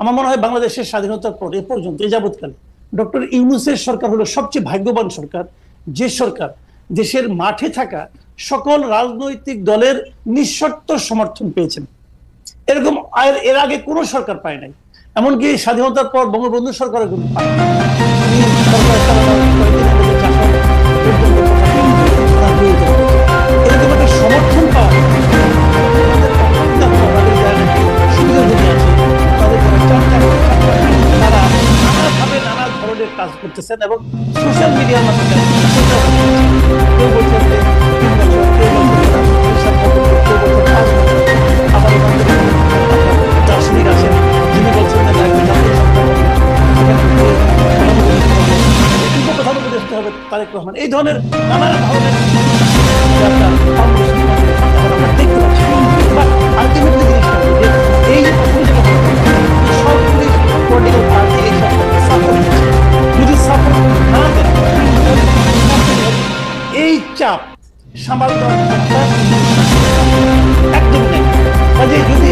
আমার মনে হয় বাংলাদেশের স্বাধীনতার পর এ পর্যন্ত এ যাবৎকালে ডক্টর ইউনূসের সরকার হলো সবচেয়ে ভাগ্যবান সরকার, যে সরকার দেশের মাঠে থাকা সকল রাজনৈতিক দলের নিঃশর্ত সমর্থন পেয়েছেন। এরকম এর আগে কোনো সরকার পায় নাই, এমনকি স্বাধীনতার পর বঙ্গবন্ধু সরকারও কিন্তু পায় নাই। এরকম একটা সমর্থন পাওয়া তারা নানাভাবে নানা ধরনের কাজ করতেছেন এবং সোশ্যাল মিডিয়ার মাধ্যমে কেউ বলছেন যে 3 বছর, কেউ বলছেন 7 বছর, কেউ বলছেন 5 বছর। আবার দার্শনিক আছেন যিনি বলছেন যে প্রধান উপদেষ্টা হবে তারেক রহমান। এই ধরনের নানা ধরনের আমরা দেখতে পাচ্ছি। বাট আলটিমেটলি জিনিসটা এই সবগুলি পলিটিক্যাল পার্টি এই সরকারকে সাপোর্ট দিচ্ছে। যদি সাপোর্ট না দেন এই চাপ সামাল দেওয়ার একদম নেই। কাজে যদি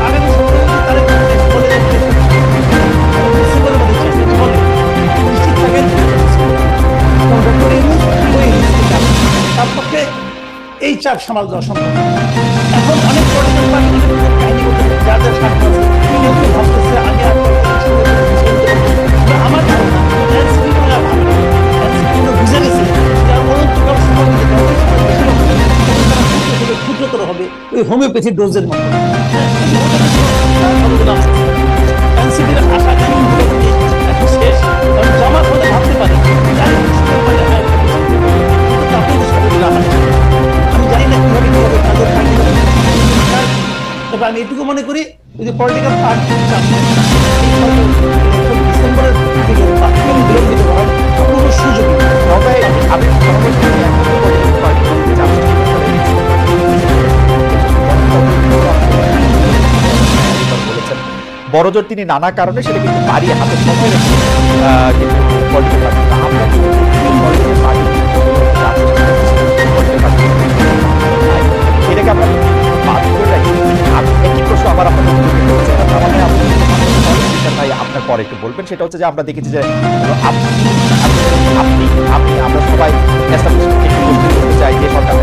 আগামী সপ্তাহে যদি তারেক বলে ডিসেম্বরের মধ্যে চাষ বলে নিশ্চিত থাকেন ডক্টর ইউনূস ওই তার পক্ষে এই চাপ সামাল দেওয়া সম্ভব। এখন অনেক পলিটিক্যাল পার্টি অনেক কাহিনী করতেছে, যাদের স্বার্থ আছে কেউ কেউ ভাবতেছে আমি আমার ধারণা এনসিপি মনে হয় ভালো, এনসিপি বুঝে গেছে যে অনন্তকাল সময় দিতে হবে, ক্ষুদ্রতর হবে ওই হোমিওপ্যাথি ডোজের মতো। এনসিপির আশা শেষ, কারণ জামাত হতে ভাবতে পারে আমি জানি না কিভাবে কিভাবে তাদের তবে আমি এটুকু মনে করি যদি পলিটিক্যাল পার্টি ডিসেম্বরের দিকে বিলম্বিত করার কোনো সুযোগ নেই। আমি বড়জোর তিনি নানা কারণে সেটা কিন্তু বাড়িয়ে হাতে সময় রেখে কিন্তু পলিটিক্যাল পার্টি আমরা কিন্তু পলিটিক্যাল পার্টি সেটাকে আমরা বাদ করে রাখি। আমি একই প্রশ্ন আবার আপনাদের ভাই আপনার পরে একটু বলবেন, সেটা হচ্ছে যে আমরা দেখেছি যে আপনি আমরা সবাই করতে চাই যে সরকার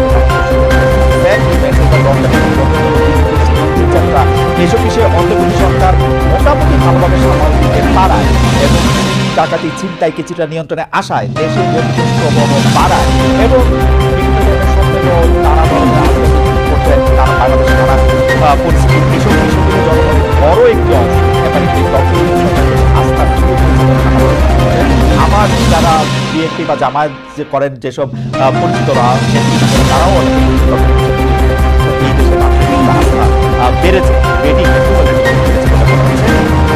এসব বিষয়ে অন্তর্বর্তী সরকার মোটামুটি ভালোভাবে সামাল দিতে পারায় এবং ডাকাতি ছিনতাই কিছুটা নিয়ন্ত্রণে আসায় দেশের প্রভাব বাড়ায় এবং বিভিন্ন ধরনের সম্মেলন নানা ধরনের আন্দোলন করতেন তারা বাংলাদেশে নানা পরিস্থিতি এসব বিষয়গুলো জনগণের বড় একটি অংশ এখানে আস্থা আমার যারা বিএনপি বা জামায়াত যে করেন যেসব পরিচিতরা তারাও অনেক এই দেশের আস্থা বেড়েছে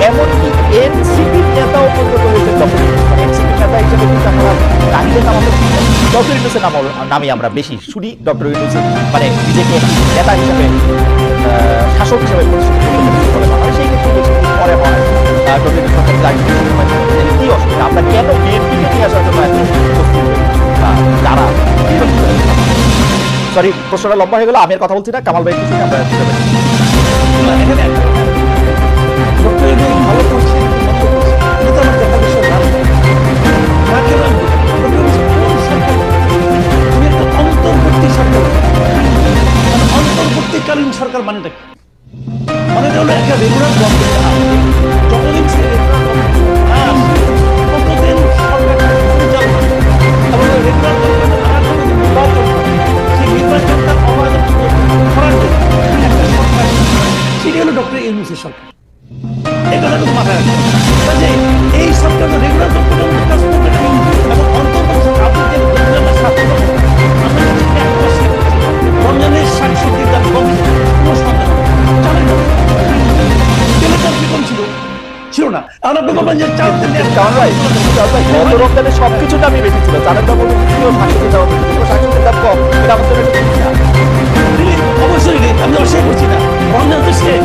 এমনকি এনসিপির নেতাও পরিণত হয়েছে এনসিপির নেতা হিসেবে কিন্তু আমরা তাদের নাম ডক্টর ইউনূসের নামে আমরা বেশি শুনি। ডক্টর ইউনূস মানে নিজেকে নেতা হিসেবে শাসক হিসেবে সেই ক্ষেত্রে পরে হয় ডক্টর ইউনূস কি অসুবিধা আমরা কেন বিএনপিকে নিয়ে আসার জন্য এত উপস্থিত যারা সরি প্রশ্নটা লম্বা হয়ে গেল, আমি আর কথা বলছি না, কামাল ভাই কিছু আমরা ভালো করছেন এটা আমার দেখার বিষয় না। অন্তর্বর্তী সরকার অন্তর্বর্তীকালীন সরকার মানেটা কি? মানেটা হলো একটা রেগুলার গভর্নমেন্ট যতদিন সে ততদিন সরকার পরিচালনা এবং রেগুলার গভর্নমেন্ট নির্বাচন সেই নির্বাচনটা অবাধ করার জন্য একটা সরকার সেটি হলো ডক্টর ইউনূসের সরকার। এই কথা কিন্তু মাথায় রাখতে হবে। এই সরকার রেগুলার গভর্নমেন্ট কাজ করবে না এবং অন্তর্বর্তী আপনি যে রমজানের সাফল্য আমরা যদি 1 মাস রমজানের শাকসবজির দাম কম কোনো সন্দেহ চালের দাম তেলের দাম কি কম ছিল না। এখন আপনি বলবেন যে চাল তেল রমজানের সবকিছু দামই বেশি ছিল, চালের দাম শাকসবজির দাম শাকসবজির দাম কম এটা আমাদের অবশ্যই নেই, আমি অস্বীকার করছি না। রমজান তো শেষ,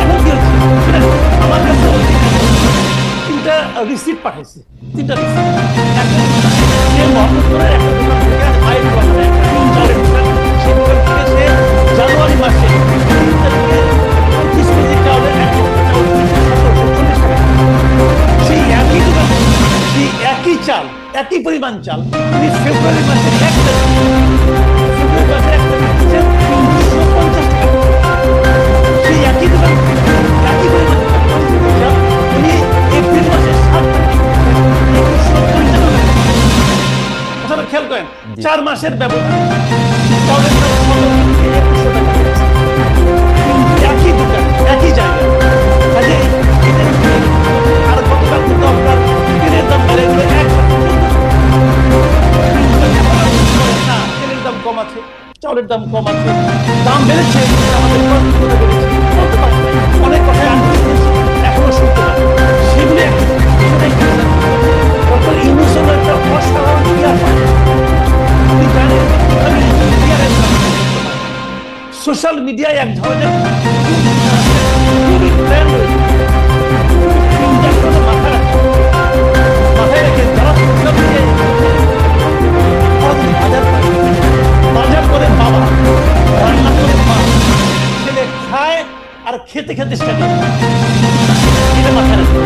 এখন কি হচ্ছে আমার কাছে 3টা রিসিপ্ট পাঠাইছে, 3টা রিসিপ্ট সে মোহাম্মদপুরের একটা দোকান থেকে মায়ের দোকান চালের দোকান সেই দোকান থেকে সে জানুয়ারি মাসে 3 তারিখে 25 কেজি চাউলের 1 বস্তা চাউল একই পরিমাণ চাল তিনি ফেব্রুয়ারি মাসের 1 তারিখ দিচ্ছেন 250 টাকা। সেই একই দোকান একই পরিমাণ চাল উনি এপ্রিল মাসের 7 তারিখ 250 টাকা। কথাটা খেয়াল করেন, 4 মাসের ব্যবধান চাউলের দাম 17 থেকে 21 টাকা। একই দোকান একই জায়গায়। কাজে আর গতকাল কিন্তু আপনার তেলের দাম বেড়ে গেল 1 লাখ। না, তেলের দাম কম আছে, চাউলের দাম কম আছে, দাম বেড়েছে, আমাদের অনেক কথায় আমি শুনেছি, এখনো শুনতে পাই। সেগুলি ডক্টর ইউনূসের একটা অসাধারণ ক্রিয়া পায়। আপনি জানেন সোশ্যাল মিডিয়ায় এক ধরনের খুবই ট্রেন্ড রয়েছে। মাথায় রেখে যারা সোশ্যাল মিডিয়ায় বাজার করে বাবা, রান্না করে মা, ছেলে খায় আর খেতে খেতে স্ট্যান্ড। এটা মাথায় রাখবে,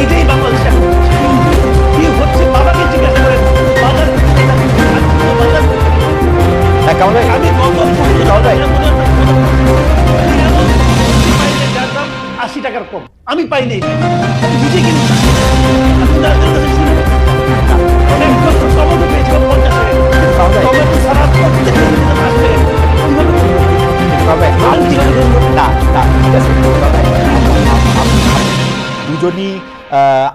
এটাই বাংলাদেশ এখন কি হচ্ছে। বাবাকে জিজ্ঞাসা করেন বাজার করতে, বাজার আমি যার দাম 80 টাকার কম আমি পাই নাই, আমি নিজে কিনি। টমেটো পেয়েছিলাম 50 টাকা, টমেটো ছাড়া প্রত্যেকটা আসবে দুজনই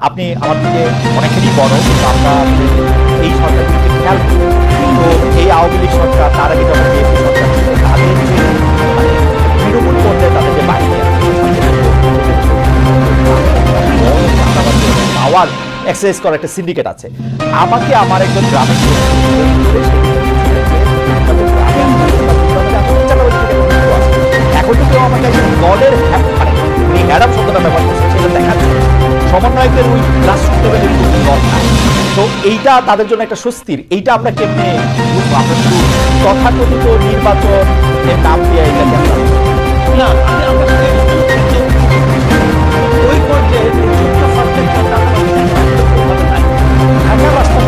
আপনি আমার থেকে অনেকখানি বড়, আমরা এই সরকারগুলিকে খেয়াল করি। তো এই আওয়ামী লীগ সরকার, তার আগে যখন বিএনপি সরকার ছিল, তাদের যে তৃণমূল পর্যায়ে তাদের যে বাহিনী পাওয়ার এক্সারসাইজ করার একটা সিন্ডিকেট আছে। আমাকে আমার একজন গ্রামের এখন তো কেউ আমাকে একজন দলের ম্যাডাম শব্দটা ব্যবহার করছে, সেটা দেখাচ্ছে সমন্বয়কের ওই গ্রাসরুট লেভেলের দল নাই। তো এইটা তাদের জন্য একটা স্বস্তির। এইটা আমরা কেমনে বুঝবো? আমরা শুধু তথাকথিত নির্বাচনের নাম দিয়ে এটাকে আমরা না, ওই পর্যায়ে ঢাকা রাস্তা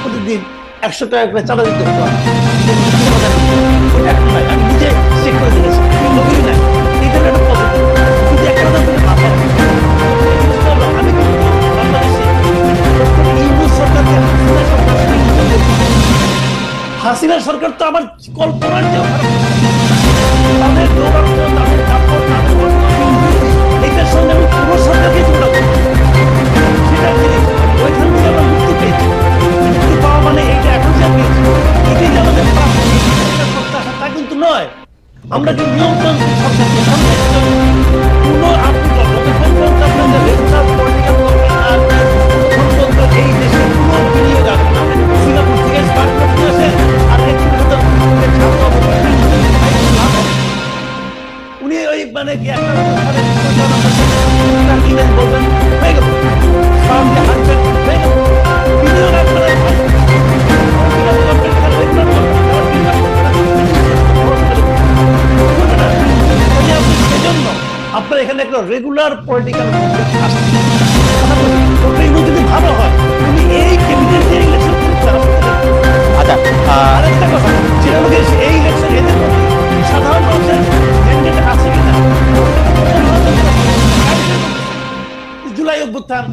প্রতিদিন 100 টাকা করে চাঁদা দিতে হতো। আমি নিজে চেক করে দেখেছি, নাই এটা একটা পদ্ধতি। কিন্তু একটা কথা মাথায় আমি কিন্তু বাংলাদেশে ইউনূস সরকারকে হাসিনা সরকার তো আমার কল্পনার চেয়েও খারাপ। তাদের দৌরাত্ম, তাদের কাপড়, তাদের এটার সঙ্গে আমি পুরো সরকারকে তুলনা করি। সেটা জিনিস ওইখান থেকে আমরা মুক্তি পেয়েছি। মুক্তি পাওয়া মানে এইটা এখন যা পেয়েছি, এটাই যে আমাদের প্রত্যাশা তা কিন্তু নয়। আমরা যে নিয়মতান্ত্রিক সরকারকে সামনে কোনো আপনি যতক্ষণ পর্যন্ত আপনাদের রেগুলার পলিটিক্যাল গভর্নমেন্ট আসবে, ততক্ষণ পর্যন্ত এই দেশে কোনো বিনিয়োগ আসবে না। সিঙ্গাপুর থেকে স্মার্ট করতে আসে আর উনি ওই মানে কি একটা বলবেন হয়ে গেল, হাসবেন হয়ে গেল, বিনিয়োগ আসবে না। সেজন্য আপনার এখানে একটা রেগুলার পলিটিক্যাল যদি ভালো হয় উনি এই ক্যাবিনেট ইলেকশন করতে হবে। আরেকটা কথা, যেটা লোকের এই ইলেকশন এদের মধ্যে সাধারণ মানুষের ম্যান্ডেট আছে কিনা, জুলাই অভ্যুত্থান